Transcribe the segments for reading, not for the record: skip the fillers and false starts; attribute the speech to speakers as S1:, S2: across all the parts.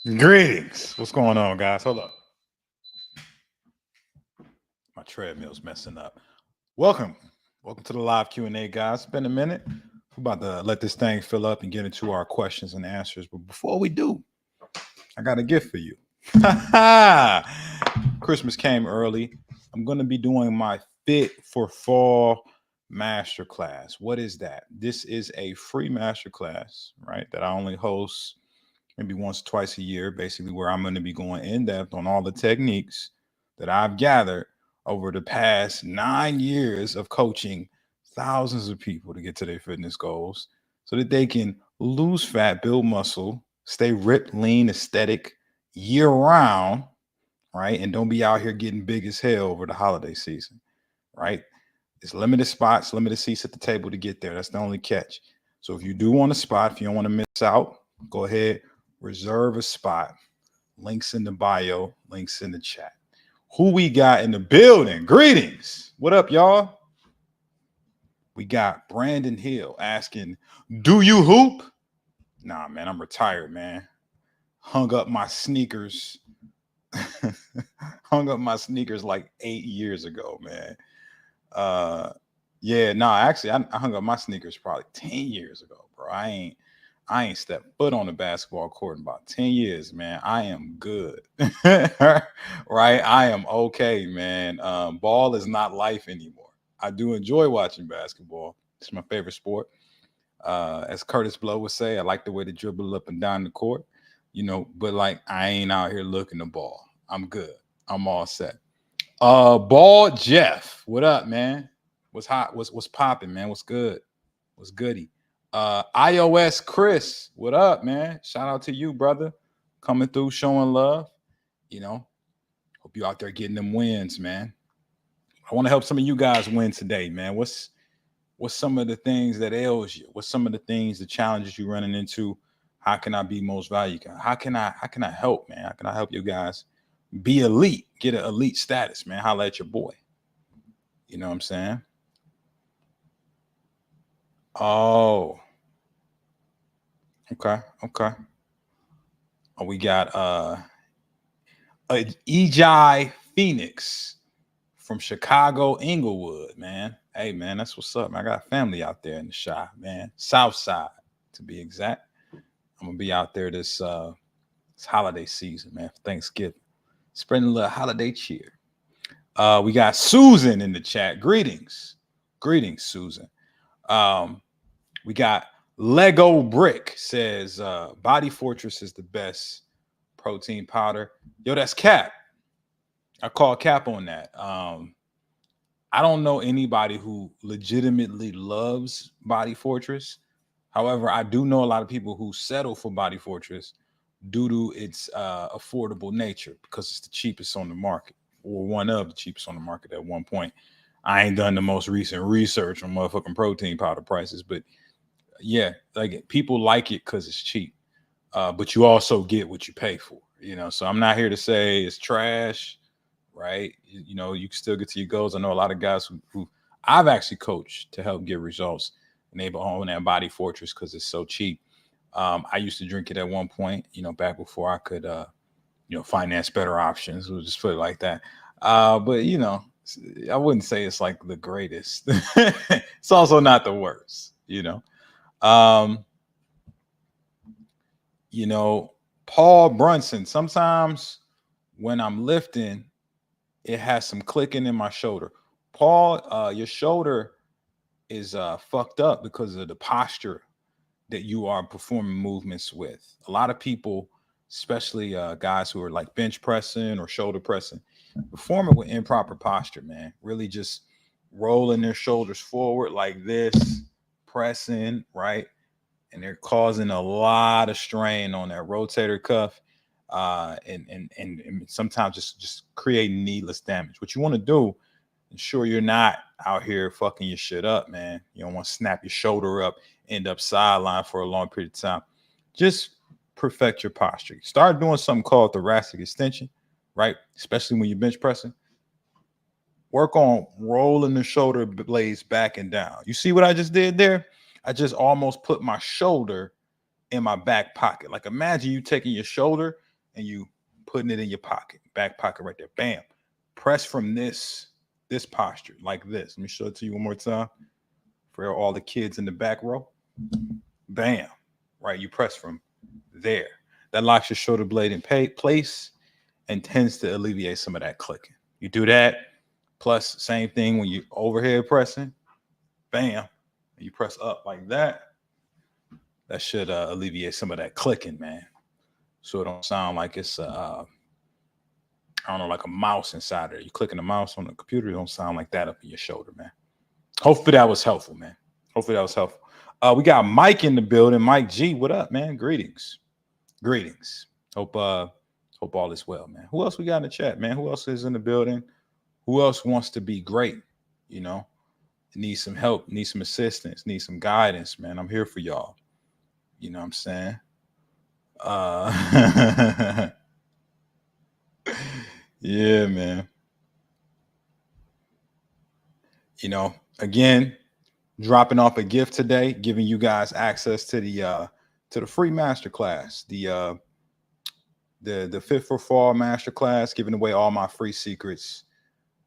S1: Greetings. What's going on, guys? Hold up. My treadmill's messing up. Welcome. Welcome to the live Q&A, guys. It's been a minute. We're about to let this thing fill up and get into our questions and answers. But before we do, I got a gift for you. Christmas came early. I'm going to be doing my Fit for Fall masterclass. What is that? This is a free masterclass, right? That I only host maybe once, twice a year, basically, where I'm going to be going in depth on all the techniques that I've gathered over the past 9 years of coaching thousands of people to get to their fitness goals so that they can lose fat, build muscle, stay ripped, lean, aesthetic year round, right? And don't be out here getting big as hell over the holiday season, right? It's limited spots, limited seats at the table to get there. That's the only catch. So if you do want a spot, if you don't want to miss out, go ahead, reserve a spot. Links in the bio, links in the chat. Who we got in the building? Greetings. What up, y'all? We got Brandon Hill asking, do you hoop? Nah, man, I'm retired, man. Hung up my sneakers. Hung up my sneakers like 8 years ago, man. Yeah, no, actually, I hung up my sneakers probably 10 years ago, bro. I ain't stepped foot on the basketball court in about 10 years, man. I am good. Right? I am okay, man. Ball is not life anymore. I do enjoy watching basketball. It's my favorite sport. As Curtis Blow would say, I like the way they dribble up and down the court, but like I ain't out here looking the ball. I'm good. I'm all set. Ball Jeff, what up, man? What's hot? What's popping, man? What's good? What's goody? iOS Chris, what up, man? Shout out to you, brother. Coming through, showing love. Hope you out there getting them wins, man. I want to help some of you guys win today, man. What's some of the things that ails you? What's some of the things, the challenges you're running into? How can I be most valuable? How can I help, man? How can I help you guys be elite, get an elite status, man? Holla at your boy. You know what I'm saying? Oh, okay. We got Ejai Phoenix from Chicago, Inglewood, man. Hey, man, that's what's up, man. I got family out there in the Chi, man. South Side, to be exact. I'm gonna be out there this holiday season, man, for Thanksgiving. Spreading a little holiday cheer. We got Susan in the chat. Greetings, Susan. We got Lego Brick says Body Fortress is the best protein powder. Yo, that's cap. I call cap on that. I don't know anybody who legitimately loves Body Fortress. However, I do know a lot of people who settle for Body Fortress due to its affordable nature because it's the cheapest on the market, or one of the cheapest on the market at one point. I ain't done the most recent research on motherfucking protein powder prices, but yeah, like people like it because it's cheap. But you also get what you pay for, So I'm not here to say it's trash, right? You can still get to your goals. I know a lot of guys who I've actually coached to help get results and able to own that Body Fortress because it's so cheap. I used to drink it at one point, back before I could, finance better options. We'll just put it like that. But I wouldn't say it's like the greatest. It's also not the worst. Um, Paul Brunson. Sometimes when I'm lifting, it has some clicking in my shoulder. Paul, your shoulder is fucked up because of the posture that you are performing movements with. A lot of people, especially guys who are like bench pressing or shoulder pressing, perform it with improper posture, man. Really just rolling their shoulders forward like this, pressing, right? And they're causing a lot of strain on that rotator cuff, and sometimes just creating needless damage. What you want to do, ensure you're not out here fucking your shit up, man. You don't want to snap your shoulder up, end up sideline for a long period of time. Just perfect your posture. Start doing something called thoracic extension, right? Especially when you're bench pressing. Work on rolling the shoulder blades back and down. You see what I just did there? I just almost put my shoulder in my back pocket. Like imagine you taking your shoulder and you putting it in your pocket, back pocket right there. Bam. Press from this posture like this. Let me show it to you one more time for all the kids in the back row. Bam. Right. You press from there. That locks your shoulder blade in place and tends to alleviate some of that clicking. You do that. Plus, same thing when you overhead pressing. Bam. You press up like that. That should alleviate some of that clicking, man. So it don't sound like it's I don't know, like a mouse inside there. You clicking the mouse on the computer, it don't sound like that up in your shoulder, man. Hopefully that was helpful, man. Hopefully that was helpful. We got Mike in the building. Mike G, what up, man? Greetings. Greetings. Hope all is well, man. Who else we got in the chat, man? Who else is in the building? Who else wants to be great? You know, need some help, need some assistance, need some guidance, man. I'm here for y'all. You know what I'm saying? Yeah, man. You know, again, dropping off a gift today, giving you guys access to the free masterclass, the Fit for Fall masterclass, giving away all my free secrets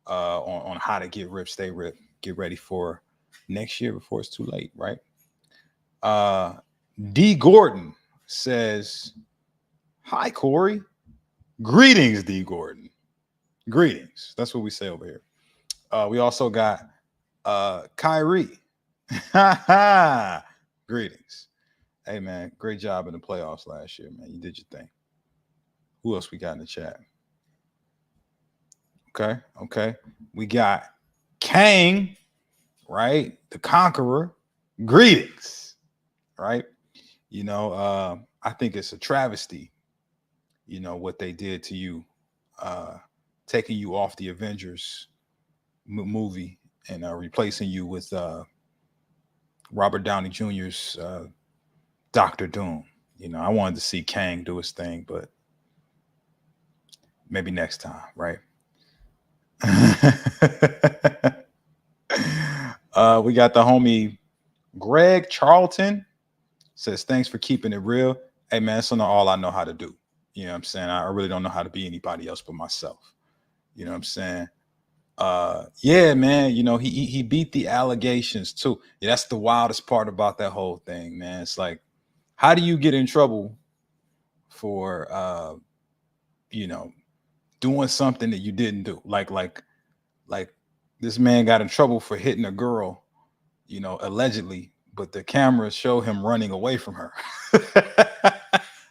S1: on how to get ripped, stay ripped, get ready for next year before it's too late, right? D Gordon says, "Hi Corey, greetings, D Gordon, greetings." That's what we say over here. We also got Kyrie. Greetings. Hey man, great job in the playoffs last year, man. You did your thing. Who else we got in the chat? Okay. We got Kang, right? The Conqueror. Greetings, right? You know, I think it's a travesty, you know, what they did to you, taking you off the Avengers movie and replacing you with Robert Downey Jr.'s Doctor Doom. You know, I wanted to see Kang do his thing, but maybe next time, right? We got the homie Greg Charlton says, "Thanks for keeping it real." Hey man, that's not all I know how to do. You know what I'm saying? I really don't know how to be anybody else but myself. You know what I'm saying? Yeah, man, you know, he beat the allegations too. Yeah, that's the wildest part about that whole thing, man. It's like, how do you get in trouble for you know, doing something that you didn't do? Like this man got in trouble for hitting a girl, you know, allegedly, but the cameras show him running away from her.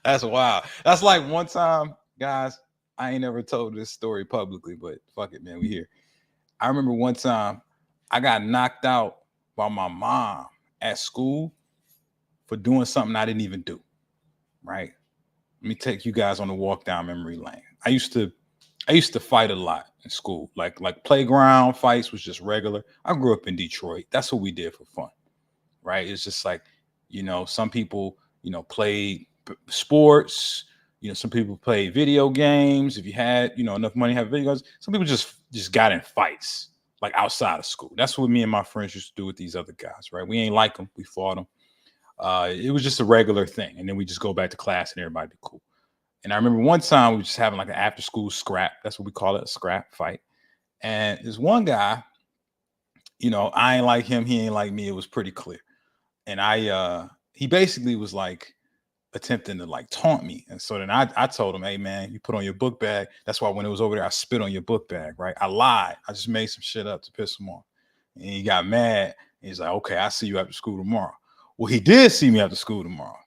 S1: That's wild. That's like one time, guys, I ain't never told this story publicly, but fuck it, man, we here. I remember one time I got knocked out by my mom at school for doing something I didn't even do. Right. Let me take you guys on a walk down memory lane. I used to fight a lot in school. Like playground fights was just regular. I grew up in Detroit. That's what we did for fun. Right. It's just like, you know, some people, you know, played sports. You know, some people played video games. If you had, you know, enough money to have video games, some people just got in fights like outside of school. That's what me and my friends used to do with these other guys, right? We ain't like them. We fought them. It was just a regular thing. And then we just go back to class and everybody be cool. And I remember one time we were just having like an after school scrap. That's what we call it, a scrap fight. And there's one guy, you know, I ain't like him. He ain't like me. It was pretty clear. And he basically was like attempting to like taunt me. And so then I told him, "Hey man, you put on your book bag." That's why when it was over there, I spit on your book bag, right? I lied. I just made some shit up to piss him off. And he got mad. He's like, "Okay, I'll see you after school tomorrow." Well, he did see me after school tomorrow.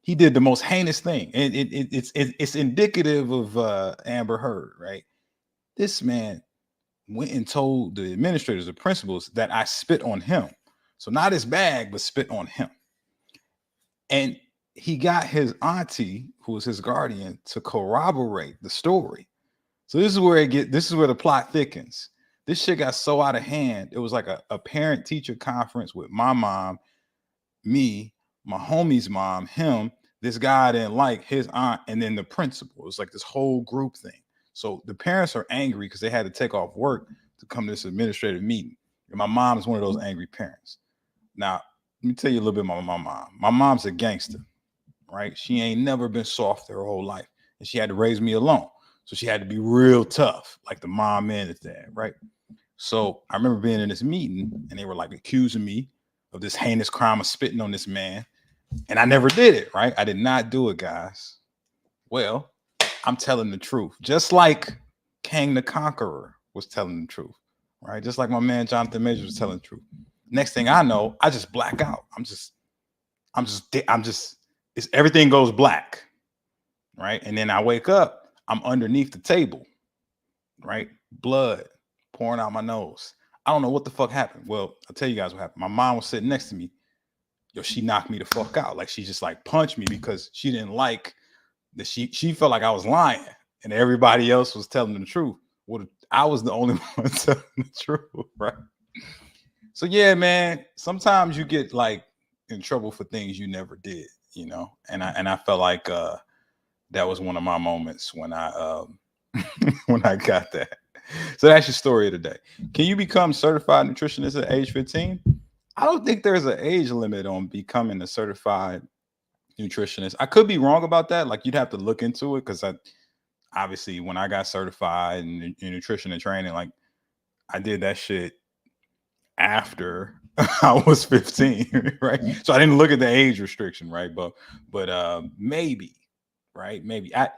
S1: He did the most heinous thing. And it's indicative of Amber Heard, right? This man went and told the administrators, the principals, that I spit on him. So not his bag, but spit on him. And he got his auntie, who was his guardian, to corroborate the story. So this is where the plot thickens. This shit got so out of hand. It was like a parent teacher conference with my mom, me, my homie's mom, him, this guy I didn't like, his aunt, and then the principal. It was like this whole group thing. So the parents are angry because they had to take off work to come to this administrative meeting. And my mom is one of those angry parents. Now, let me tell you a little bit about my mom. My mom's a gangster, right? She ain't never been soft her whole life. and she had to raise me alone. So she had to be real tough, like the mom and the dad, right? So I remember being in this meeting and they were like accusing me of this heinous crime of spitting on this man. And I never did it, right? I did not do it, guys. Well, I'm telling the truth. Just like Kang the Conqueror was telling the truth, right? Just like my man Jonathan Majors was telling the truth. Next thing I know, I just black out. It's everything goes black, right? And then I wake up, I'm underneath the table, right? Blood pouring out my nose. I don't know what the fuck happened. Well, I'll tell you guys what happened. My mom was sitting next to me. Yo, she knocked me the fuck out. Like she just like punched me because she didn't like that she felt like I was lying and everybody else was telling the truth. Well, I was the only one telling the truth, right? So yeah, man, sometimes you get like in trouble for things you never did, you know. And I felt like that was one of my moments when I when I got that. So that's your story of the day. Can you become certified nutritionist at age 15? I don't think there's an age limit on becoming a certified nutritionist. I could be wrong about that. Like you'd have to look into it because I obviously when I got certified in nutrition and training, like I did that shit after I was 15, right? So I didn't look at the age restriction, right? But maybe, right? Maybe I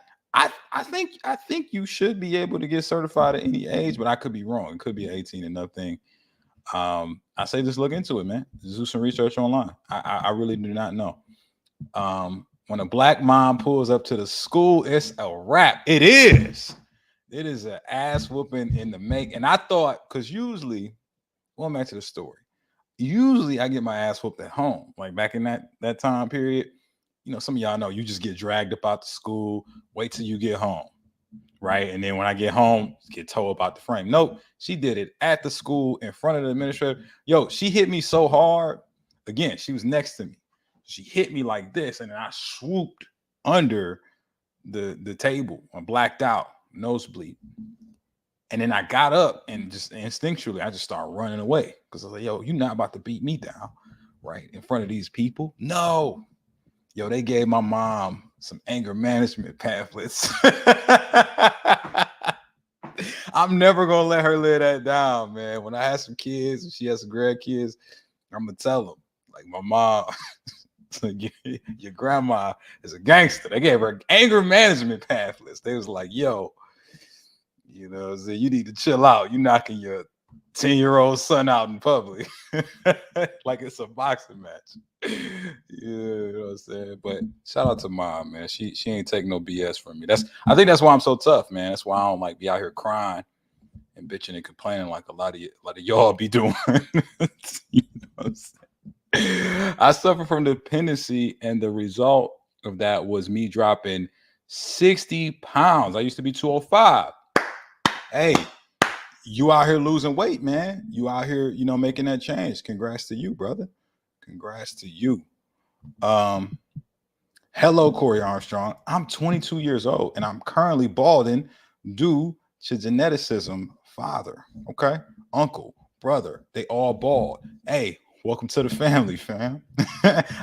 S1: think you should be able to get certified at any age, but I could be wrong. It could be an 18 and up thing. I say just look into it, man. Just do some research online. I really do not know. When a black mom pulls up to the school, it's a wrap. It is. It is an ass whooping in the make. And I thought, because usually, going back to the story, usually I get my ass whooped at home. Like back in that time period, you know, some of y'all know you just get dragged up out the school, wait till you get home, right? And then when I get home, get towed about the frame. Nope, she did it at the school in front of the administrator. Yo, she hit me so hard. Again, she was next to me. She hit me like this, and then I swooped under the table. I blacked out, nosebleed. And then I got up and just instinctually, I just started running away because I was like, yo, you're not about to beat me down, right? In front of these people. No. Yo, they gave my mom some anger management pamphlets. I'm never going to let her live that down, man. When I have some kids and she has some grandkids, I'm going to tell them, like, my mom, your grandma is a gangster. They gave her anger management pamphlets. They was like, yo, you know, so you need to chill out. You knocking your 10-year-old son out in public like it's a boxing match. You know what I'm saying? But shout out to mom, man. She ain't take no BS from me. I think that's why I'm so tough, man. That's why I don't like be out here crying and bitching and complaining like a lot of y'all be doing. You know what I'm saying? I suffer from dependency, and the result of that was me dropping 60 pounds. I used to be 205. Hey, you out here losing weight, man. You out here, you know, making that change. Congrats to you, brother. Congrats to you. Hello, Corey Armstrong. I'm 22 years old and I'm currently balding due to geneticism. Father, okay, uncle, brother, they all bald. Hey, welcome to the family, fam.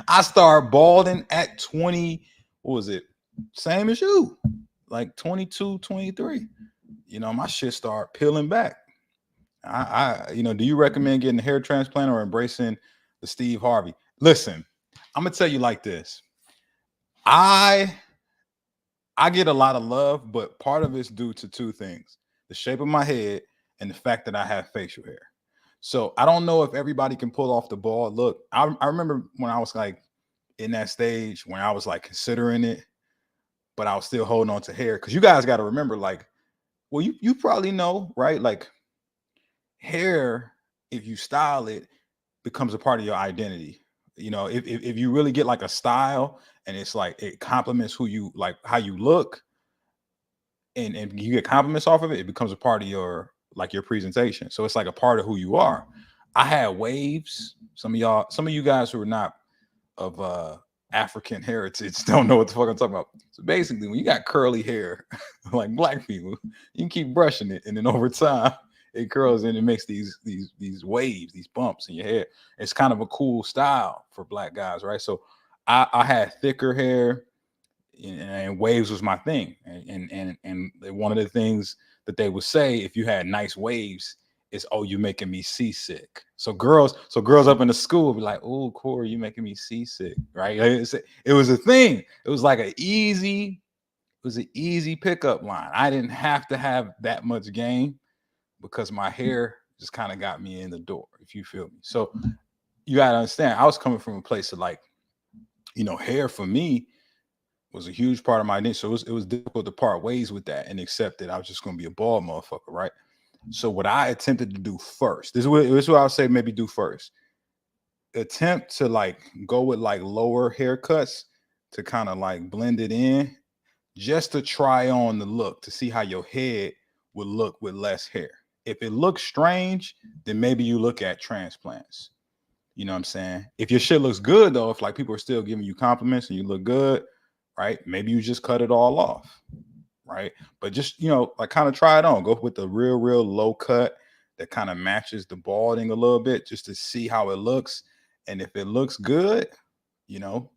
S1: I started balding at 20. What was it? Same as you, like 22, 23. You know, my shit started peeling back. You know, do you recommend getting a hair transplant or embracing the Steve Harvey? Listen, I'm gonna tell you like this. I get a lot of love, but part of it's due to two things: the shape of my head and the fact that I have facial hair. So I don't know if everybody can pull off the bald look. I remember when I was like in that stage when I was like considering it, but I was still holding on to hair. Because you guys got to remember, like, well, you probably know, right? Like hair, if you style it, becomes a part of your identity. You know, if you really get like a style and it's like it complements who you like, how you look, and you get compliments off of it, it becomes a part of your like your presentation. So it's like a part of who you are. I had waves. Some of you guys who are not of African heritage don't know what the fuck I'm talking about. So basically, when you got curly hair, like black people, you can keep brushing it, and then over time, it curls and it makes these waves, these bumps in your hair. It's kind of a cool style for black guys, right? So I had thicker hair, and waves was my thing. And one of the things that they would say if you had nice waves is, "Oh, you making me seasick." So girls up in the school would be like, "Oh, Corey, you making me seasick," right? It was a thing. It was like an easy pickup line. I didn't have to have that much game because my hair just kind of got me in the door, if you feel me. So you gotta understand, I was coming from a place of like, hair for me was a huge part of my identity. So it was difficult to part ways with that and accept that I was just gonna be a bald motherfucker, right? So what I attempted to do first, this is what I would say maybe do first. Attempt to like go with like lower haircuts to kind of like blend it in, just to try on the look to see how your head would look with less hair. If it looks strange, then maybe you look at transplants. You know what I'm saying? If your shit looks good though, if like people are still giving you compliments and you look good, right? Maybe you just cut it all off, right? But just, like kind of try it on. Go with the real low cut that kind of matches the balding a little bit just to see how it looks. And if it looks good, you know,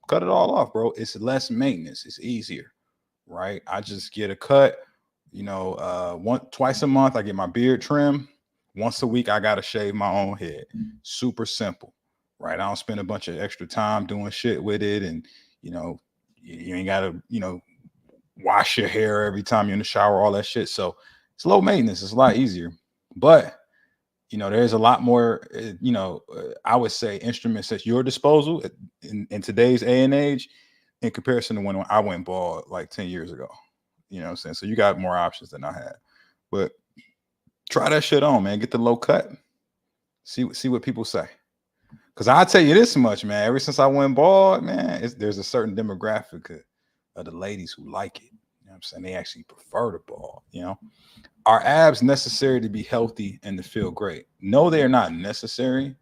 S1: cut it all off, bro. It's less maintenance. It's easier, right? I just get a cut, twice a month. I get my beard trimmed. Once a week, I gotta shave my own head. Super simple, right? I don't spend a bunch of extra time doing shit with it, and you know, you ain't gotta, wash your hair every time you're in the shower, all that shit. So it's low maintenance. It's a lot easier, but there's a lot more. I would say instruments at your disposal in today's A and age, in comparison to when I went bald like 10 years ago. You know what I'm saying? So you got more options than I had. But try that shit on, man. Get the low cut. See what people say. Cause I'll tell you this much, man. Ever since I went bald, man, there's a certain demographic of the ladies who like it. You know what I'm saying? They actually prefer the bald, Are abs necessary to be healthy and to feel great? No, they are not necessary.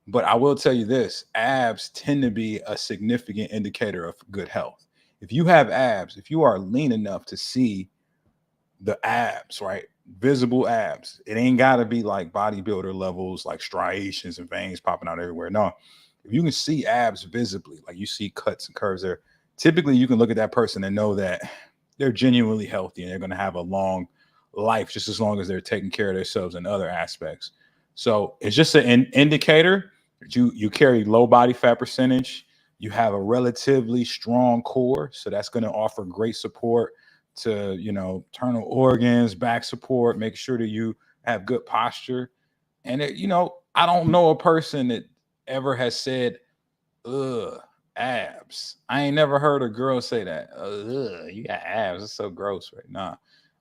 S1: But I will tell you this, abs tend to be a significant indicator of good health. If you have abs, if you are lean enough to see the abs, right? Visible abs. It ain't got to be like bodybuilder levels, like striations and veins popping out everywhere. No, if you can see abs visibly, like you see cuts and curves there, typically you can look at that person and know that they're genuinely healthy and they're going to have a long life just as long as they're taking care of themselves in other aspects. So it's just an indicator that you carry low body fat percentage. You have a relatively strong core, so that's going to offer great support to internal organs, back support, make sure that you have good posture. And I don't know a person that ever has said, "Ugh, abs." I ain't never heard a girl say that. "Ugh, you got abs. It's so gross." Right now,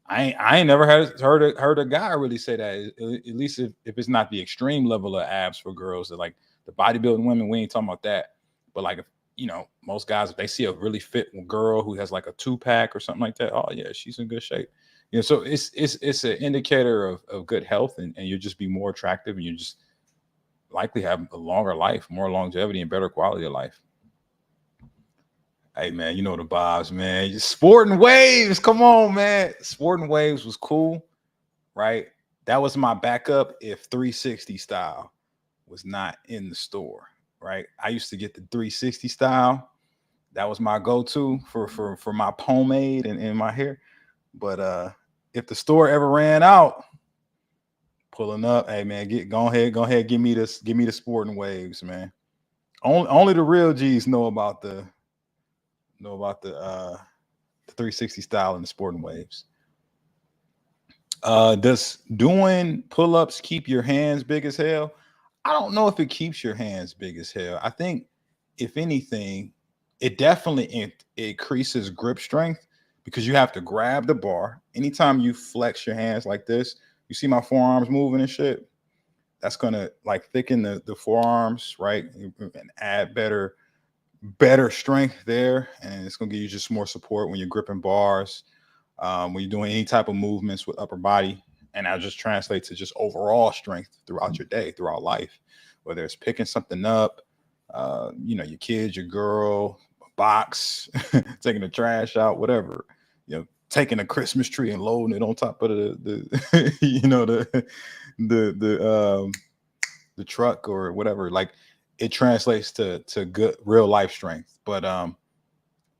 S1: I ain't never heard a guy really say that. At least if it's not the extreme level of abs for girls, that like the bodybuilding women, we ain't talking about that. But like if most guys, if they see a really fit girl who has like a 2-pack or something like that, oh yeah, she's in good shape. So it's an indicator of good health, and you'll just be more attractive, and you just likely have a longer life, more longevity, and better quality of life. Hey man, you know the vibes, man. Sporting Waves, come on, man. Sporting Waves was cool, right? That was my backup if 360 style was not in the store, right? I used to get the 360 style. That was my go-to for my pomade and my hair. But if the store ever ran out, pulling up, hey man, go ahead, give me the Sporting Waves, man. Only the real G's know about the 360 style and the Sporting Waves. Does doing pull-ups keep your hands big as hell? I don't know if it keeps your hands big as hell. I think if anything, it definitely increases grip strength because you have to grab the bar. Anytime you flex your hands like this, you see my forearms moving and shit. That's gonna like thicken the forearms, right? And add better strength there, and it's gonna give you just more support when you're gripping bars, when you're doing any type of movements with upper body, and that just translates to just overall strength throughout your day, throughout life, whether it's picking something up, your kids, your girl, a box, taking the trash out, whatever, taking a Christmas tree and loading it on top of the the truck or whatever. Like it translates to good real life strength. But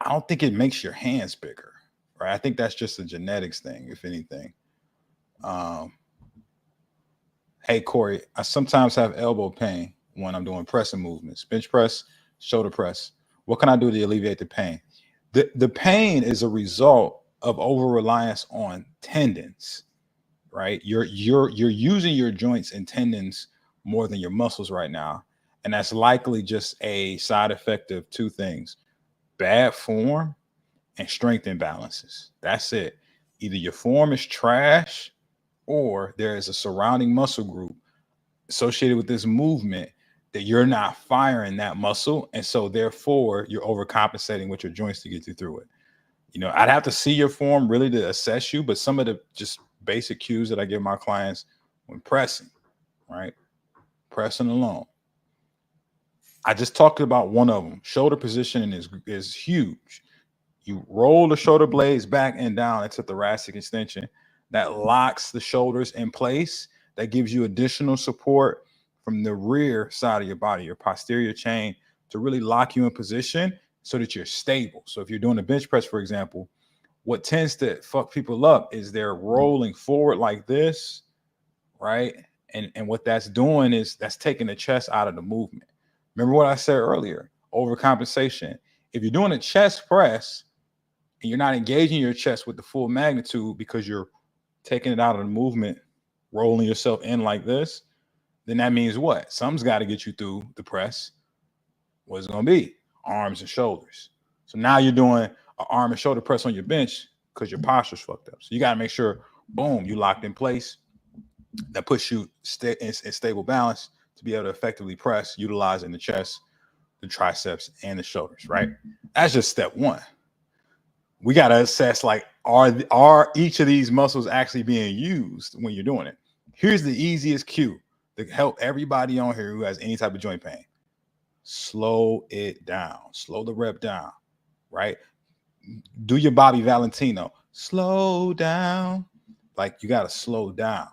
S1: I don't think it makes your hands bigger, right? I think that's just a genetics thing, if anything. Um, hey Corey, I sometimes have elbow pain when I'm doing pressing movements, bench press, shoulder press. What can I do to alleviate the pain? The pain is a result of over reliance on tendons, right? You're using your joints and tendons more than your muscles right now, and that's likely just a side effect of two things: bad form and strength imbalances. That's it. Either your form is trash or there is a surrounding muscle group associated with this movement that you're not firing that muscle. And so therefore you're overcompensating with your joints to get you through it. I'd have to see your form really to assess you, but some of the just basic cues that I give my clients when pressing, right? Pressing alone. I just talked about one of them. Shoulder positioning is huge. You roll the shoulder blades back and down into thoracic extension. That locks the shoulders in place. That gives you additional support from the rear side of your body, your posterior chain, to really lock you in position so that you're stable. So if you're doing a bench press, for example, what tends to fuck people up is they're rolling forward like this, right? And what that's doing is that's taking the chest out of the movement. Remember what I said earlier, overcompensation. If you're doing a chest press, and you're not engaging your chest with the full magnitude because you're taking it out of the movement, rolling yourself in like this, then that means what? Something's got to get you through the press. What's it going to be? Arms and shoulders. So now you're doing an arm and shoulder press on your bench because your posture's fucked up. So you got to make sure, boom, you locked in place. That puts you in stable balance to be able to effectively press, utilizing the chest, the triceps, and the shoulders, right? That's just step one. We got to assess, like, are each of these muscles actually being used when you're doing it? Here's the easiest cue to help everybody on here who has any type of joint pain. Slow it down. Slow the rep down, right? Do your Bobby Valentino. Slow down. Like, you got to slow down.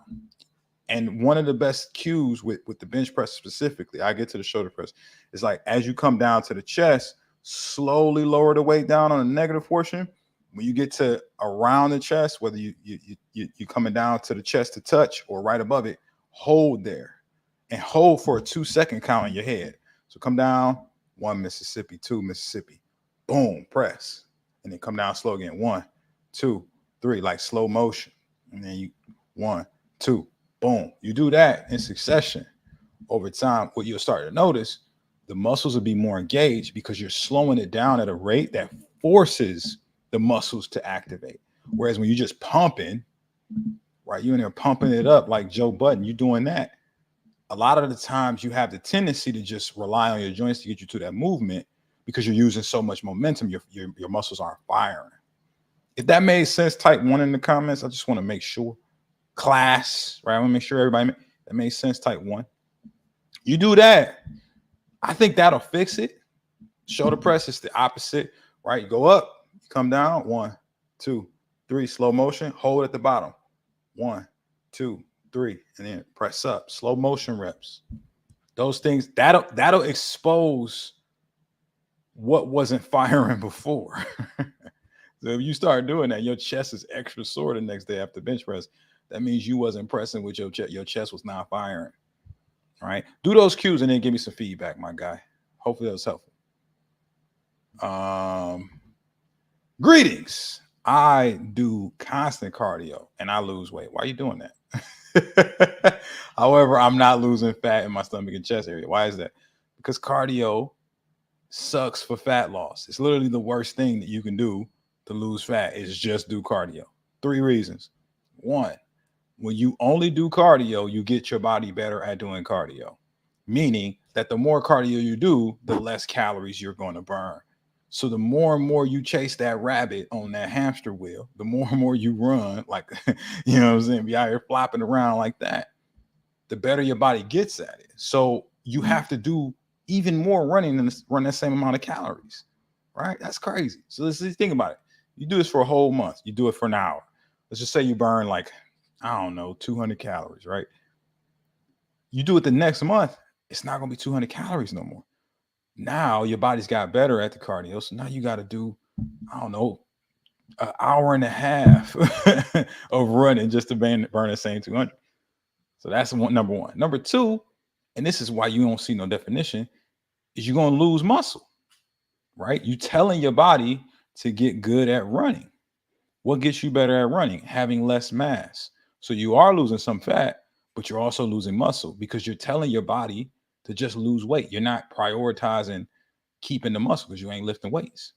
S1: And one of the best cues with the bench press specifically, I get to the shoulder press, is like as you come down to the chest, slowly lower the weight down on the negative portion. When you get to around the chest, whether you coming down to the chest to touch or right above it, hold there and hold for a 2-second count in your head. So come down, 1 Mississippi, 2 Mississippi, boom, press, and then come down slow again, 1, 2, 3, like slow motion, and then you 1, 2, boom. You do that in succession. Over time, what you'll start to notice, the muscles will be more engaged because you're slowing it down at a rate that forces the muscles to activate. Whereas when you're just pumping, right, you're in there pumping it up like Joe Budden, you're doing that. A lot of the times you have the tendency to just rely on your joints to get you to that movement because you're using so much momentum, your muscles aren't firing. If that made sense, type 1 in the comments. I just want to make sure. Class, right? I want to make sure everybody that made sense, type 1. You do that, I think that'll fix it. Shoulder press is the opposite, right? You go up, come down, 1, 2, 3, slow motion, hold at the bottom, 1, 2, 3, and then press up. Slow motion reps. Those things that'll expose what wasn't firing before. So if you start doing that, your chest is extra sore the next day after bench press. That means you wasn't pressing with your chest. Your chest was not firing. All right. Do those cues and then give me some feedback, my guy. Hopefully that was helpful. Greetings. I do constant cardio and I lose weight. Why are you doing that? However, I'm not losing fat in my stomach and chest area. Why is that? Because cardio sucks for fat loss. It's literally the worst thing that you can do to lose fat is just do cardio. 3 reasons. 1, when you only do cardio, you get your body better at doing cardio, meaning that the more cardio you do, the less calories you're going to burn. So the more and more you chase that rabbit on that hamster wheel, the more and more you run, like, you know what I'm saying, be out here flopping around like that, the better your body gets at it. So you have to do even more running than run that same amount of calories, right? That's crazy. So let's just think about it. You do this for a whole month. You do it for an hour. Let's just say you burn like, I don't know, 200 calories, right? You do it the next month, it's not going to be 200 calories no more. Now your body's got better at the cardio. So now you got to do I don't know, an hour and a half of running just to burn the same 200. So that's number one. Number two, and this is why you don't see no definition, is you're going to lose muscle, right? You telling your body to get good at running. What gets you better at running? Having less mass. So you are losing some fat, but you're also losing muscle because you're telling your body to just lose weight. You're not prioritizing keeping the muscle because you ain't lifting weights,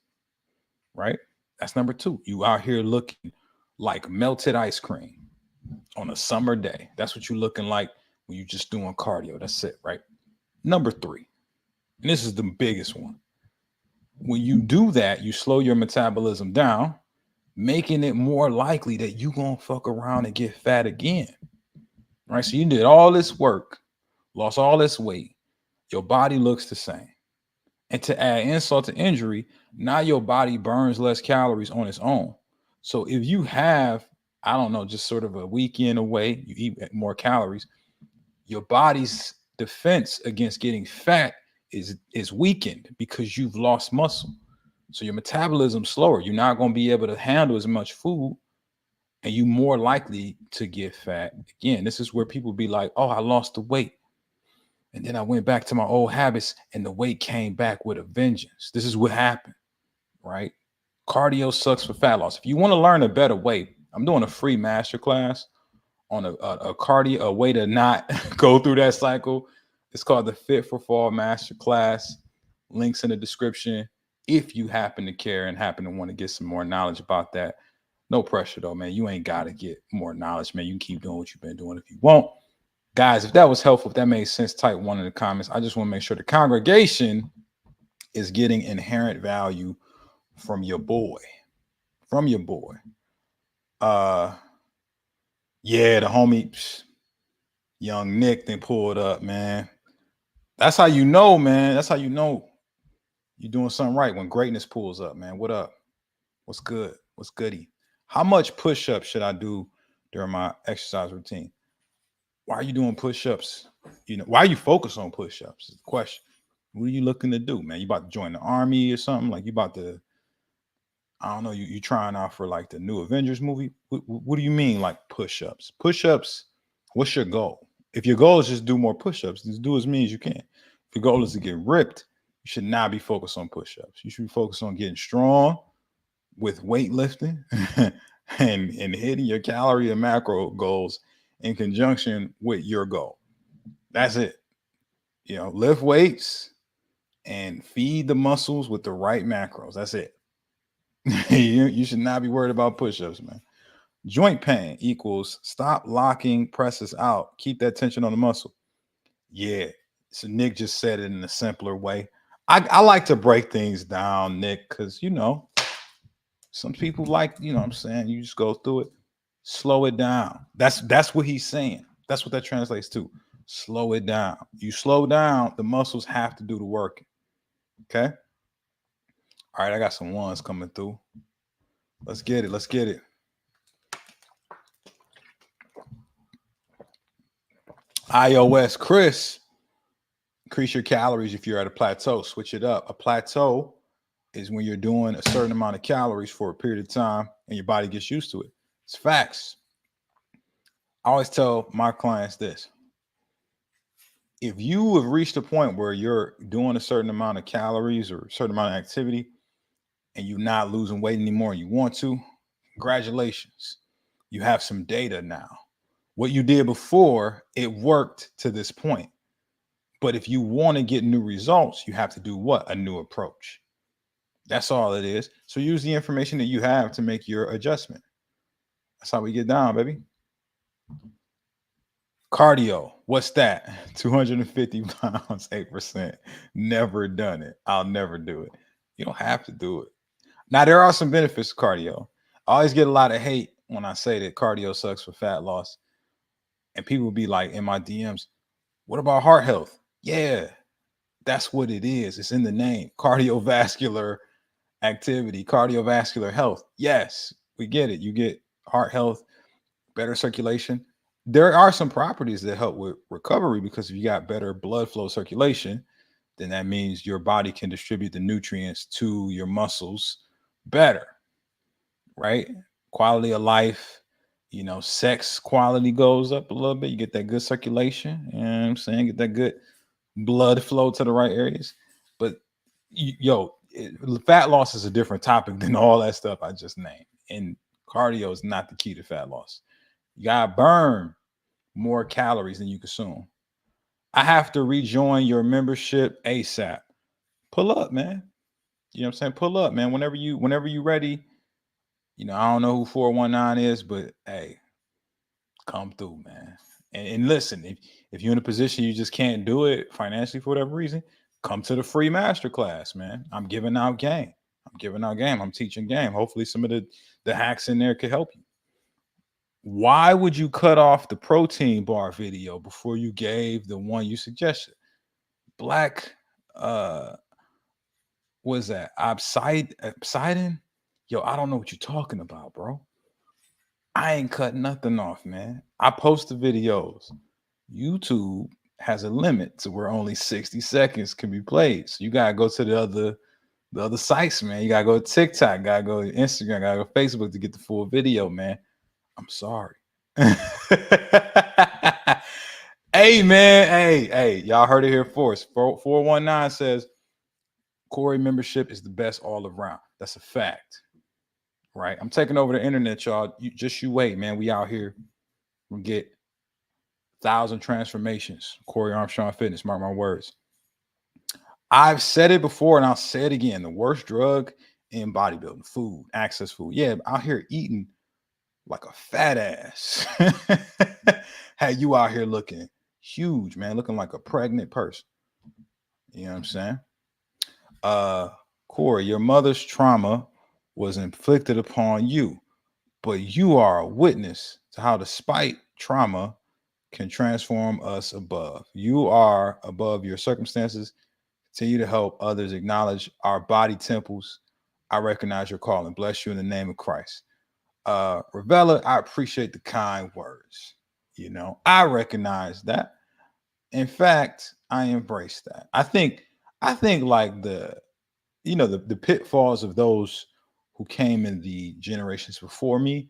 S1: right? That's number two. You out here looking like melted ice cream on a summer day. That's what you're looking like when you're just doing cardio. That's it, right? Number three, and this is the biggest one. When you do that, you slow your metabolism down, making it more likely that you're going to fuck around and get fat again, right? So you did all this work, lost all this weight, your body looks the same. And to add insult to injury, now your body burns less calories on its own. So if you have, I don't know, just sort of a weekend away, you eat more calories, your body's defense against getting fat is weakened because you've lost muscle. So your metabolism's slower. You're not going to be able to handle as much food, and you're more likely to get fat again. This is where people be like, oh, I lost the weight, and then I went back to my old habits and the weight came back with a vengeance. This is what happened, right? Cardio sucks for fat loss. If you want to learn a better way, I'm doing a free masterclass on a cardio, a way to not go through that cycle. It's called the Fit for Fall Masterclass. Links in the description if you happen to care and happen to want to get some more knowledge about that. No pressure though, man. You ain't got to get more knowledge, man. You can keep doing what you've been doing if you want. Guys, if that was helpful, if that made sense, type one in the comments. I just want to make sure the congregation is getting inherent value from your boy. From your boy. Yeah, the homie, young Nick, then pulled up, man. That's how you know, man. That's how you know you're doing something right when greatness pulls up, man. What up? What's good? What's goody? How much push-ups should I do during my exercise routine? Why are you doing push-ups? You know, why are you focused on push-ups? Is the question. What are you looking to do, man? You about to join the army or something? Like you about to, I don't know, you trying out for like the new Avengers movie? What do you mean like push-ups? Push-ups, what's your goal? If your goal is just do more push-ups, just do as many as you can. If your goal is to get ripped, you should not be focused on push-ups. You should be focused on getting strong with weightlifting and hitting your calorie and macro goals in conjunction with your goal. That's it. You know, lift weights and feed the muscles with the right macros. That's it. You should not be worried about push-ups, man. Joint pain equals stop locking presses out. Keep that tension on the muscle. Yeah. So Nick just said it in a simpler way. I like to break things down, Nick, because you know, some people like, you know what I'm saying, you just go through it, slow it down. That's what he's saying. That's what that translates to. Slow it down. You slow down, the muscles have to do the work. Okay. All right, I got some ones coming through. Let's get it. Let's get it. iOS Chris, increase your calories if you're at a plateau. Switch it up. A plateau is when you're doing a certain amount of calories for a period of time and your body gets used to it. It's facts. I always tell my clients this. If you have reached a point where you're doing a certain amount of calories or a certain amount of activity and you're not losing weight anymore and you want to, congratulations. You have some data now. What you did before, it worked to this point. But if you want to get new results, you have to do what? A new approach. That's all it is. So use the information that you have to make your adjustment. That's how we get down, baby. Cardio, what's that? 250 pounds, 8%. Never done it. I'll never do it. You don't have to do it. Now, there are some benefits to cardio. I always get a lot of hate when I say that cardio sucks for fat loss. And people be like in my DMs, what about heart health? Yeah, that's what it is. It's in the name. Cardiovascular activity, cardiovascular health. Yes, we get it. You get heart health, better circulation. There are some properties that help with recovery because if you got better blood flow circulation, then that means your body can distribute the nutrients to your muscles better, right? Quality of life, sex quality goes up a little bit. You get that good circulation, you know what I'm saying? Get that good blood flow to the right areas. But fat loss is a different topic than all that stuff I just named. And cardio is not the key to fat loss. You gotta burn more calories than you consume. I have to rejoin your membership ASAP. Pull up, man. You know what I'm saying? Pull up, man. Whenever you ready. I don't know who 419 is, but hey, come through, man. And listen, if you're in a position you just can't do it financially for whatever reason, come to the free masterclass, man. I'm giving out game. I'm teaching game. Hopefully some of the hacks in there could help you. Why would you cut off the protein bar video before you gave the one you suggested? Black what is that? Obsidian? Yo, I don't know what you're talking about, bro. I ain't cutting nothing off, man. I post the videos. YouTube has a limit to where only 60 seconds can be played. So you gotta go to the other sites, man. You gotta go to TikTok, gotta go to Instagram, gotta go to Facebook to get the full video, man. I'm sorry. Hey, man. Hey, y'all heard it here first. 419 says Corey membership is the best all around. That's a fact. Right? I'm taking over the internet, y'all. You wait, man. We out here. We'll get 1,000 transformations. Corey Armstrong Fitness. Mark my words. I've said it before and I'll say it again. The worst drug in bodybuilding, food, access food. Yeah, out here eating like a fat ass. Hey, you out here looking huge, man, looking like a pregnant person. You know what I'm saying? Corey, your mother's trauma was inflicted upon you, but you are a witness to how despite trauma can transform us above. You are above your circumstances. Continue to help others acknowledge our body temples. I recognize your call and bless you in the name of Christ. Ravella, I appreciate the kind words. I recognize that. In fact, I embrace that. I think like the pitfalls of those who came in the generations before me,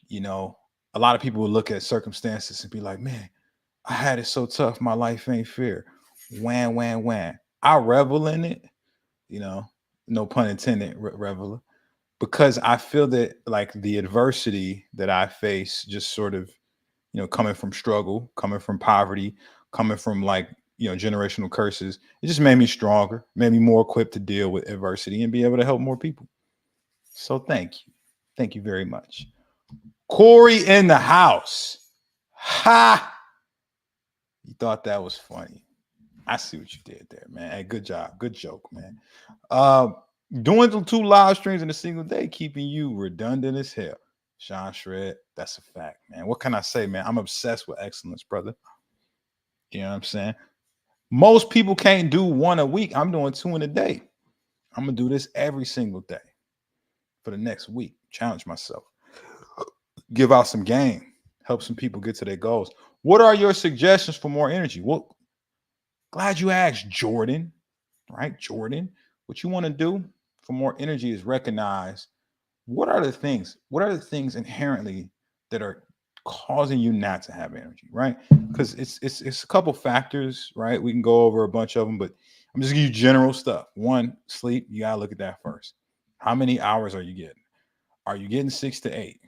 S1: you know, a lot of people would look at circumstances and be like, man, I had it so tough, my life ain't fair. Wham, wham, wham. I revel in it, you know, no pun intended, revel, because I feel that like the adversity that I face just sort of, coming from struggle, coming from poverty, coming from like, generational curses, it just made me stronger, made me more equipped to deal with adversity and be able to help more people. So thank you. Thank you very much. Corey in the house. Ha! You thought that was funny. I see what you did there, man. Hey, good job. Good joke, man. Uh, Doing the 2 live streams in a single day, keeping you redundant as hell. Sean Shred, that's a fact, man. What can I say, man? I'm obsessed with excellence, brother. You know what I'm saying? Most people can't do 1 a week. I'm doing 2 in a day. I'm gonna do this every single day for the next week. Challenge myself. Give out some game. Help some people get to their goals. What are your suggestions for more energy? Well, glad you asked, Jordan. Right, Jordan. What you want to do for more energy is recognize what are the things inherently that are causing you not to have energy, right? Because it's a couple factors, right? We can go over a bunch of them, but I'm just giving you general stuff. One, sleep. You gotta look at that first. How many hours are you getting? Are you getting 6 to 8?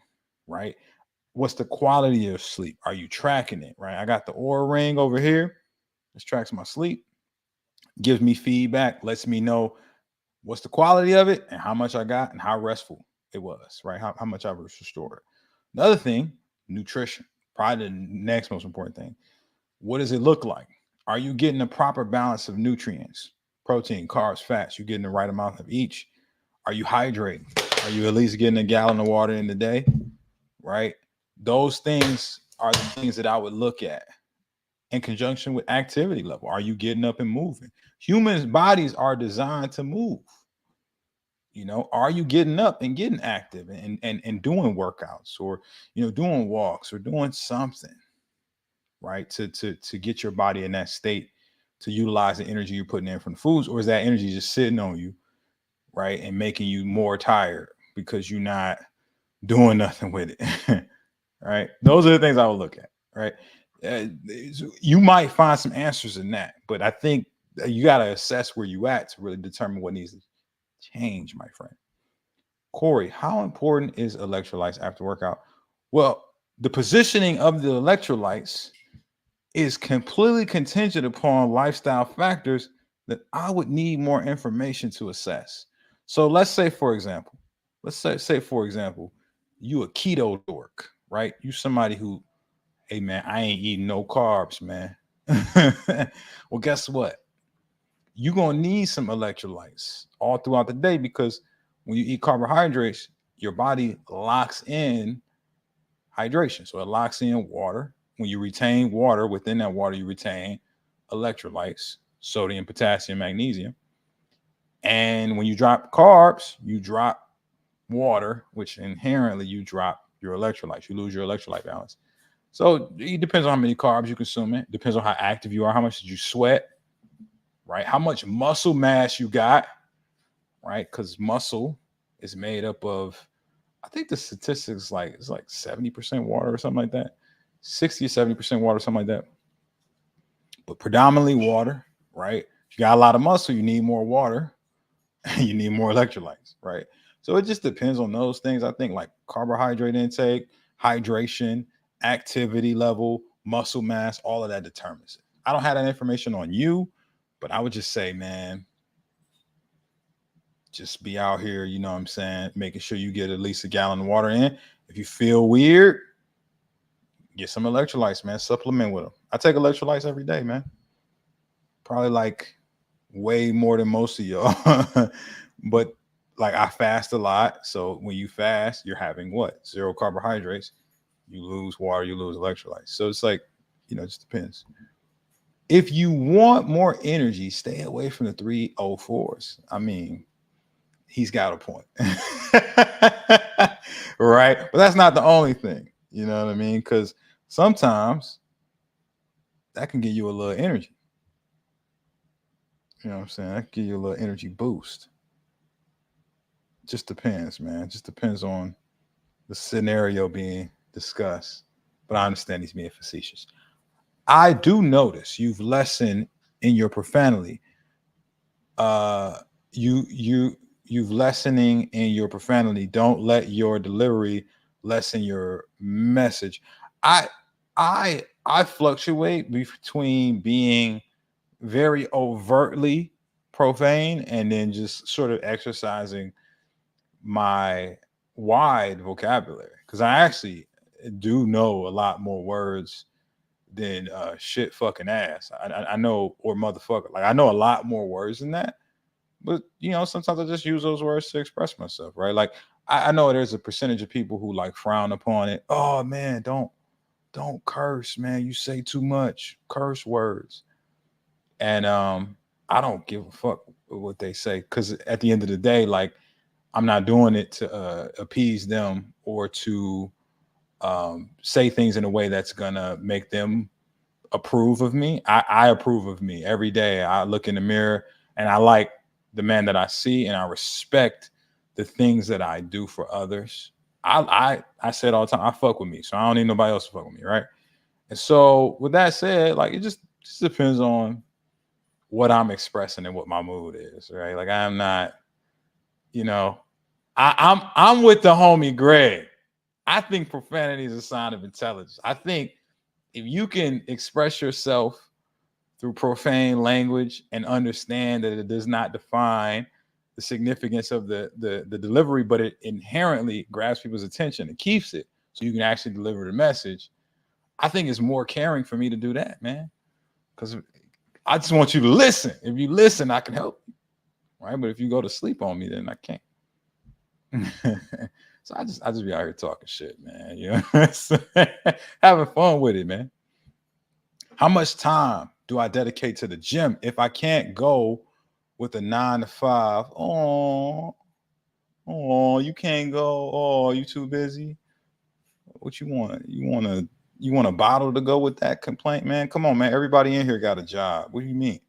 S1: Right? What's the quality of sleep? Are you tracking it? Right? I got the Aura Ring over here. This tracks my sleep, gives me feedback, lets me know what's the quality of it and how much I got and how restful it was, right? How much I was restored. Another thing, nutrition, probably the next most important thing. What does it look like? Are you getting the proper balance of nutrients, protein, carbs, fats? You getting the right amount of each? Are you hydrating? Are you at least getting a gallon of water in the day? Right? Those things are the things that I would look at in conjunction with activity level. Are you getting up and moving? Humans' bodies are designed to move. Are you getting up and getting active and doing workouts or doing walks or doing something, right? To get your body in that state to utilize the energy you're putting in from the foods, or is that energy just sitting on you right? And making you more tired because you're not doing nothing with it, right? Those are the things I would look at, right? You might find some answers in that, but I think you got to assess where you at to really determine what needs to change, my friend. Corey, how important is electrolytes after workout? Well, the positioning of the electrolytes is completely contingent upon lifestyle factors that I would need more information to assess. So let's say, for example, for example, you a keto dork, right? You somebody who, hey man, I ain't eating no carbs, man. Well, guess what? You're gonna need some electrolytes all throughout the day because when you eat carbohydrates, your body locks in hydration. So it locks in water. When you retain water, within that water, you retain electrolytes, sodium, potassium, magnesium. And when you drop carbs, you drop water, which inherently you drop your electrolytes. You lose your electrolyte balance. So it depends on how many carbs you consume. It depends on how active you are, how much did you sweat, right? How much muscle mass you got, right? Because muscle is made up of, I think the statistics like it's like 70% water or something like that. 60 or 70% water, something like that. But predominantly water, right? If you got a lot of muscle, you need more water, you need more electrolytes, right? So it just depends on those things. I think like carbohydrate intake, hydration, activity level, muscle mass, all of that determines it. I don't have that information on you, but I would just say, man, just be out here, you know what I'm saying, making sure you get at least a gallon of water in. If you feel weird, get some electrolytes, man. Supplement with them. I take electrolytes every day, man. Probably like way more than most of y'all. But like I fast a lot. So when you fast, you're having what? Zero carbohydrates. You lose water, you lose electrolytes. So it's like, it just depends. If you want more energy, stay away from the 304s. I mean, he's got a point. Right? But that's not the only thing. You know what I mean? Because sometimes that can give you a little energy. You know what I'm saying? That can give you a little energy boost. Just depends, man. Just depends on the scenario being discussed. But I understand he's being facetious. I do notice you've lessened in your profanity. Uh, you've lessening in your profanity. Don't let your delivery lessen your message. I I fluctuate between being very overtly profane and then just sort of exercising my wide vocabulary because I actually do know a lot more words than shit fucking ass. I know or motherfucker. Like I know a lot more words than that. But sometimes I just use those words to express myself, right? Like I know there's a percentage of people who like frown upon it. Oh man, don't curse, man. You say too much curse words. And I don't give a fuck what they say because at the end of the day, like I'm not doing it to appease them or to say things in a way that's gonna make them approve of me. I approve of me every day. I look in the mirror and I like the man that I see and I respect the things that I do for others. I say it all the time. I fuck with me, so I don't need nobody else to fuck with me, right? And so with that said, like it just depends on what I'm expressing and what my mood is, right? Like I'm not, you know, I'm with the homie Greg. I think profanity is a sign of intelligence. I think if you can express yourself through profane language and understand that it does not define the significance of the delivery, but it inherently grabs people's attention and keeps it so you can actually deliver the message. I think it's more caring for me to do that, man. Because I just want you to listen. If you listen, I can help you. Right. But if you go to sleep on me, then I can't. So I just be out here talking shit, man. Having fun with it, man. How much time do I dedicate to the gym if I can't go with a 9 to 5? Oh, you can't go. Oh, you too busy. What you want? You want a bottle to go with that complaint, man? Come on, man. Everybody in here got a job. What do you mean?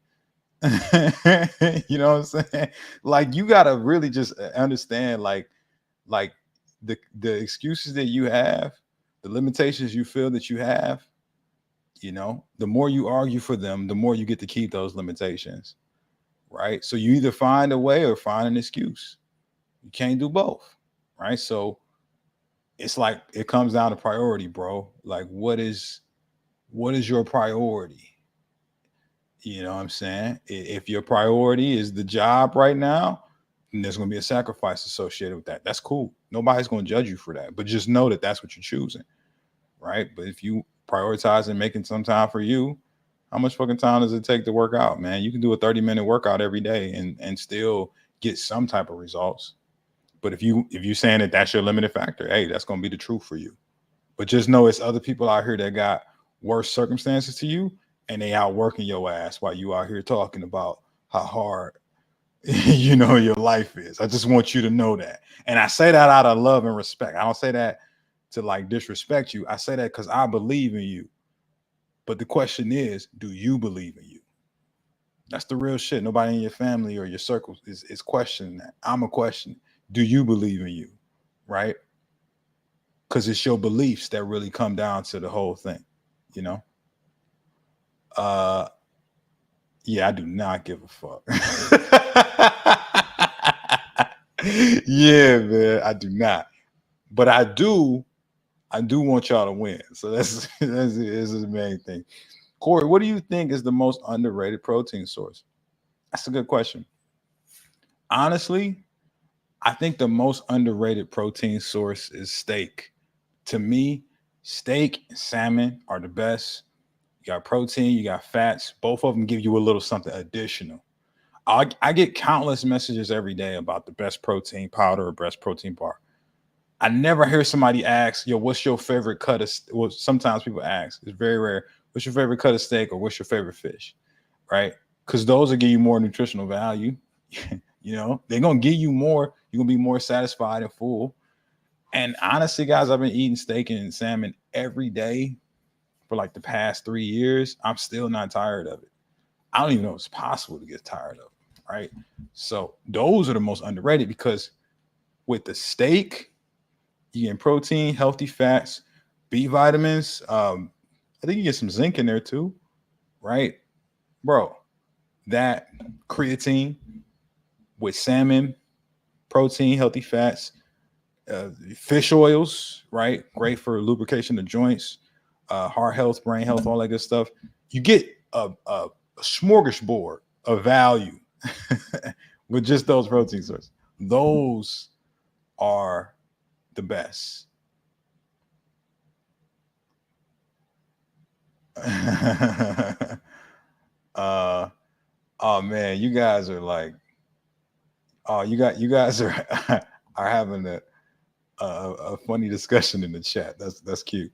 S1: You know what I'm saying? Like you gotta really just understand, like the excuses that you have, the limitations you feel that you have. The more you argue for them, the more you get to keep those limitations, right? So you either find a way or find an excuse. You can't do both, right? So it's like it comes down to priority, bro. Like what is your priority? You know what I'm saying? If your priority is the job right now, then there's going to be a sacrifice associated with that. That's cool. Nobody's going to judge you for that. But just know that that's what you're choosing, right? But if you prioritize and making some time for you, how much fucking time does it take to work out, man? You can do a 30-minute workout every day and still get some type of results. But if you're saying that that's your limited factor, hey, that's going to be the truth for you. But just know it's other people out here that got worse circumstances to you, and they out working your ass while you out here talking about how hard your life is. I just want you to know that. And I say that out of love and respect. I don't say that to like disrespect you. I say that because I believe in you. But the question is, do you believe in you? That's the real shit. Nobody in your family or your circles is questioning that. I'm a question. Do you believe in you? Right? Because it's your beliefs that really come down to the whole thing, you know? Uh yeah, I do not give a fuck. Yeah, man, I do not. But I do want y'all to win. So that's the main thing. Corey, what do you think is the most underrated protein source? That's a good question. Honestly, I think the most underrated protein source is steak. To me, steak and salmon are the best. You got protein, you got fats. Both of them give you a little something additional. I get countless messages every day about the best protein powder or best protein bar. I never hear somebody ask, "Yo, what's your favorite cut of?" Well, sometimes people ask. It's very rare. What's your favorite cut of steak or what's your favorite fish? Right? Because those will give you more nutritional value. They're gonna give you more. You're gonna be more satisfied and full. And honestly, guys, I've been eating steak and salmon every day for like the past 3 years. I'm still not tired of it. I don't even know if it's possible to get tired of it, right? So those are the most underrated because with the steak, you get protein, healthy fats, B vitamins. I think you get some zinc in there too, right, bro? That creatine with salmon, protein, healthy fats, fish oils, right? Great for lubrication of joints, heart health, brain health, all that good stuff. You get a smorgasbord of value with just those protein sources. Those are the best. uh oh man, you guys are like, oh, you guys are are having a funny discussion in the chat. That's cute.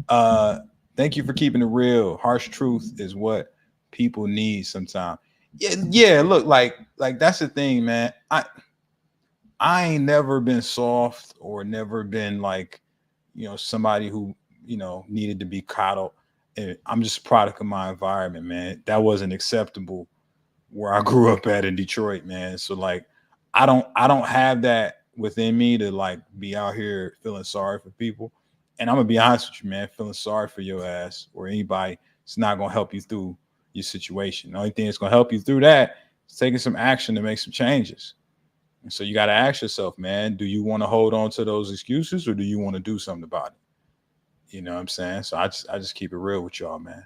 S1: uh Thank you for keeping it real. Harsh truth is what people need sometimes. Yeah, look, like that's the thing, man. I ain't never been soft or never been like, somebody who, needed to be coddled. And I'm just a product of my environment, man. That wasn't acceptable where I grew up at in Detroit, man. So like I don't have that within me to like be out here feeling sorry for people. And I'm gonna be honest with you, man, feeling sorry for your ass or anybody, it's not gonna help you through your situation. The only thing that's gonna help you through that is taking some action to make some changes. And so you got to ask yourself, man, do you want to hold on to those excuses or do you want to do something about it? You know what I'm saying? So I just keep it real with y'all, man.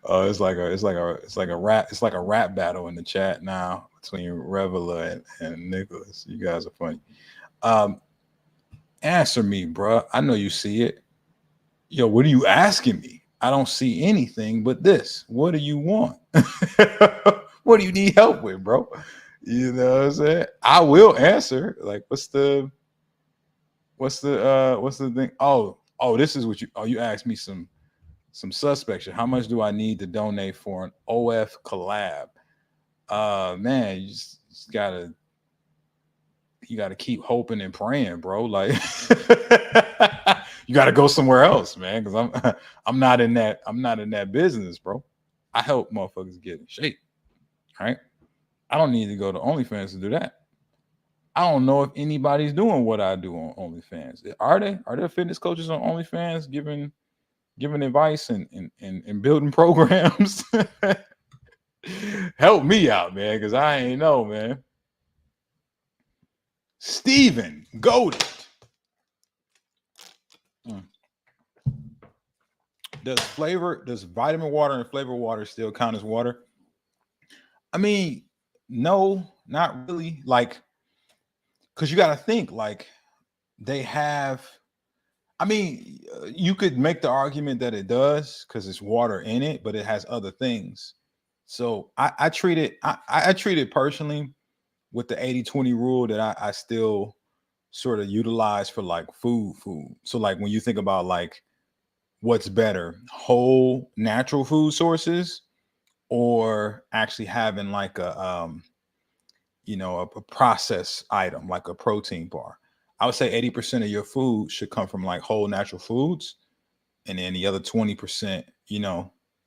S1: Oh, it's like a rap battle in the chat now between Revela and Nicholas. You guys are funny. Um, Answer me, bro. I know you see it. Yo, what are you asking me? I don't see anything but this. What do you want? What do you need help with, bro? You know what I'm saying? I will answer. Like, what's the thing? Oh, this is what you asked me some suspects. How much do I need to donate for an OF collab? Man, you just gotta keep hoping and praying, bro. Like You got to go somewhere else, man, because I'm not in that business, bro. I help motherfuckers get in shape, right? I don't need to go to OnlyFans to do that. I don't know if anybody's doing what I do on OnlyFans. Are they? Are there fitness coaches on OnlyFans giving advice and building programs? Help me out, man, because I ain't know, man. Steven Golded. Mm. Does vitamin water and flavor water still count as water? I mean, no, not really. Like, because you got to think, like, they have. I mean, you could make the argument that it does because it's water in it, but it has other things. So I treat it. I treat it personally with the 80-20 rule that I still sort of utilize for like food. So like when you think about like what's better, whole natural food sources or actually having like a processed item like a protein bar. I would say 80% of your food should come from like whole natural foods, and then the other 20%,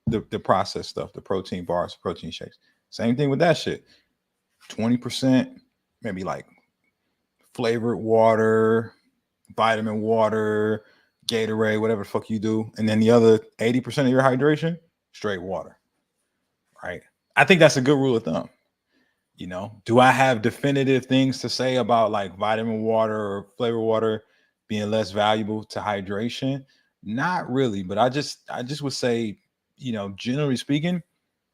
S1: the processed stuff, the protein bars, protein shakes. Same thing with that shit. 20%, maybe like flavored water, vitamin water, Gatorade, whatever the fuck you do. And then the other 80% of your hydration, straight water. Right. I think that's a good rule of thumb. Do I have definitive things to say about like vitamin water or flavor water being less valuable to hydration? Not really, but I just would say, generally speaking,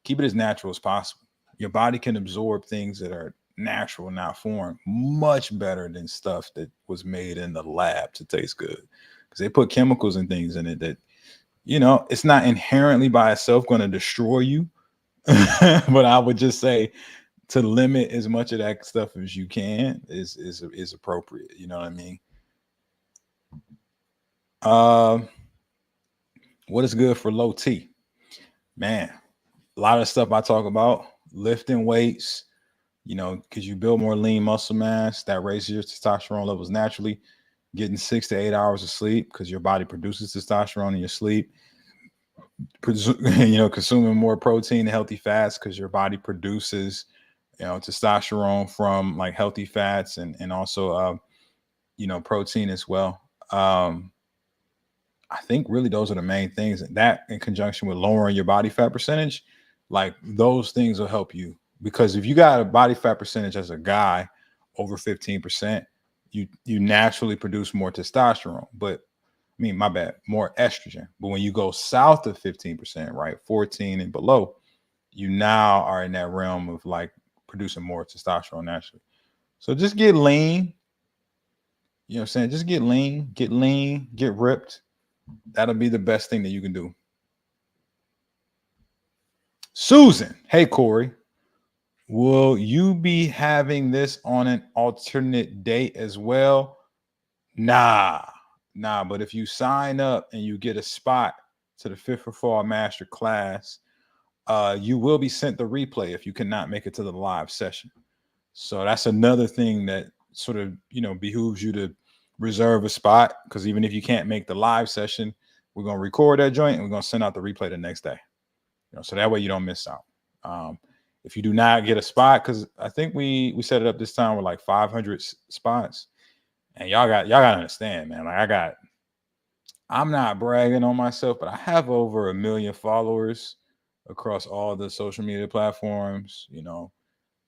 S1: keep it as natural as possible. Your body can absorb things that are natural, not foreign, much better than stuff that was made in the lab to taste good. Because they put chemicals and things in it that, it's not inherently by itself going to destroy you. But I would just say to limit as much of that stuff as you can is appropriate. You know what I mean? Um, what is good for low T? Man, a lot of stuff I talk about, lifting weights, because you build more lean muscle mass, that raises your testosterone levels naturally. Getting 6 to 8 hours of sleep because your body produces testosterone in your sleep. Consuming more protein and healthy fats because your body produces, testosterone from like healthy fats and also, protein as well. I think really those are the main things. And that in conjunction with lowering your body fat percentage, like those things will help you. Because if you got a body fat percentage as a guy over 15%, you naturally produce more testosterone. But I mean, my bad, more estrogen. But when you go south of 15%, right, 14 and below, you now are in that realm of like producing more testosterone naturally. So just get lean. You know what I'm saying? Just get lean, get ripped. That'll be the best thing that you can do. Susan, hey Corey, will you be having this on an alternate date as well? Nah, nah. But if you sign up and you get a spot to the Fit for Fall Master Class, you will be sent the replay if you cannot make it to the live session. So that's another thing that sort of behooves you to reserve a spot, because even if you can't make the live session, we're gonna record that joint and we're gonna send out the replay the next day. So that way you don't miss out. If you do not get a spot, because I think we set it up this time with like 500 spots, and y'all gotta understand, man. Like I'm not bragging on myself, but I have over 1 million followers across all the social media platforms.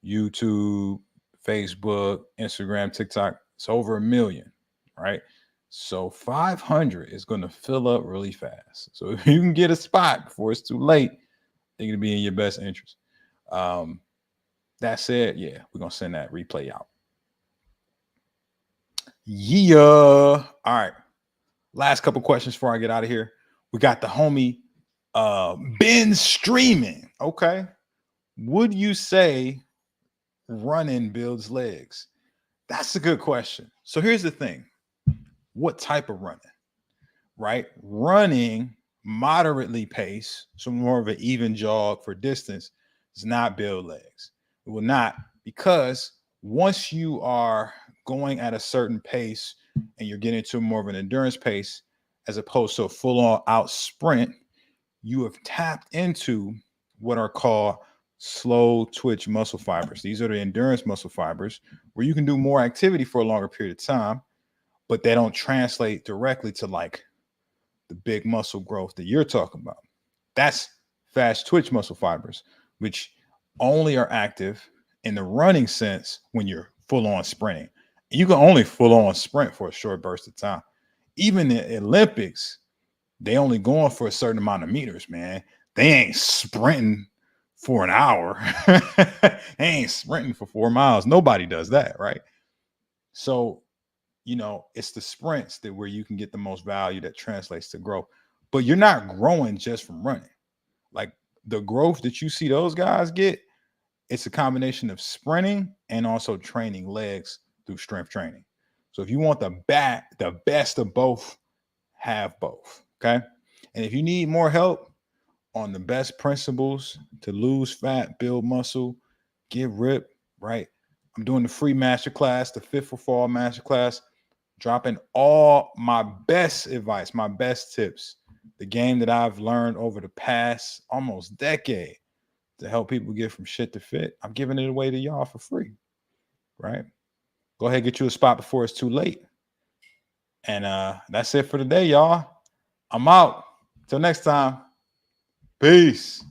S1: YouTube, Facebook, Instagram, TikTok. It's over 1 million, right? So 500 is going to fill up really fast. So if you can get a spot before it's too late, think it'll be in your best interest. Um, that said, yeah, we're gonna send that replay out. Yeah. All right. Last couple questions before I get out of here. We got the homie Ben streaming. Okay. Would you say running builds legs? That's a good question. So here's the thing. What type of running? Right? Running moderately pace, so more of an even jog for distance, does not build legs. It will not, because once you are going at a certain pace and you're getting to more of an endurance pace, as opposed to a full-on out sprint, you have tapped into what are called slow twitch muscle fibers. These are the endurance muscle fibers where you can do more activity for a longer period of time, but they don't translate directly to like the big muscle growth that you're talking about. That's fast twitch muscle fibers, which only are active in the running sense when you're full on sprinting. You can only full on sprint for a short burst of time. Even the Olympics, they only going for a certain amount of meters, man. They ain't sprinting for an hour. They ain't sprinting for 4 miles. Nobody does that, right? So, it's the sprints that where you can get the most value that translates to growth. But you're not growing just from running. Like the growth that you see those guys get, it's a combination of sprinting and also training legs through strength training. So if you want the best of both, have both. Okay. And if you need more help on the best principles to lose fat, build muscle, get ripped, right? I'm doing the free masterclass, the Fit for Fall masterclass, dropping all my best advice, my best tips, the game that I've learned over the past almost decade to help people get from shit to fit. I'm giving it away to y'all for free, right? Go ahead, get you a spot before it's too late. And that's it for today, y'all. I'm out. Till next time. Peace.